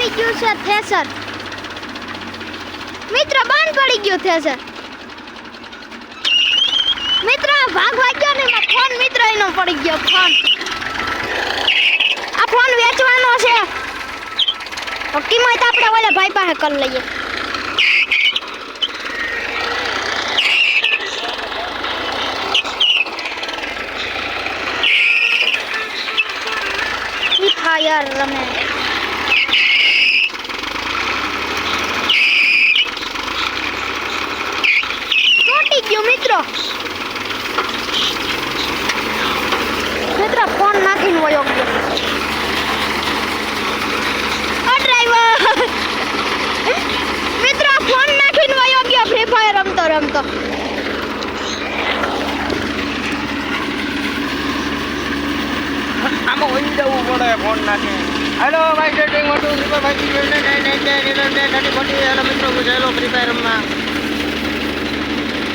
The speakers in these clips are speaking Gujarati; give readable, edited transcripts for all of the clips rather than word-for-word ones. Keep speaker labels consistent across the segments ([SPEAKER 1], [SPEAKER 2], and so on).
[SPEAKER 1] આવી ગયું છે થેસર મિત્ર બંધ પડી ગયું થેસર મિત્ર ભાગ વાગ્યો ને એમાં ફોન મિત્ર એનો પડી ગયો ફોન આ ફોન વેચવાનો છે તો કિંમત આપણે ઓલા ભાઈ પાસે કરી લઈએ ફાયર રમે તૂટી ગયો મિત્રો ફોન નાખીને વયો ગયો આ ડ્રાઈવર મિત્રો ફોન નાખીને વયો ગયો ફ્રી ફાયર રમતો રમતો
[SPEAKER 2] આમાં ઓઈ જવું પડે ફોન નાખી હેલો ભાઈ સેટિંગ મોટું ફ્રી ફાયર હેલો મિત્રો હેલો ફ્રી ફાયર રમવા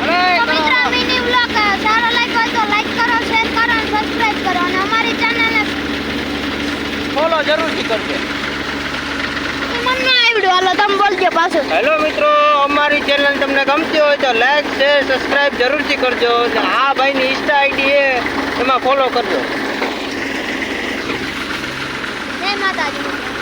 [SPEAKER 2] અરે
[SPEAKER 1] મિત્રો મિની વ્લોગ સારો લાગ્યો હોય તો લાઈક કરો શેર કરો અને સબસ્ક્રાઇબ કરો અને અમારી ચેનલને
[SPEAKER 2] ફોલો જરૂરથી કરજો
[SPEAKER 1] મન ના આવડ્યું હાલો તમે બોલજો પાછું
[SPEAKER 2] હેલો મિત્રો અમારી ચેનલ તમને ગમતી હોય તો લાઈક શેર સબસ્ક્રાઇબ જરૂરથી કરજો અને આ ભાઈની ઇન્સ્ટા આઈડી છે એમાં ફોલો કરજો
[SPEAKER 1] જય માતાજી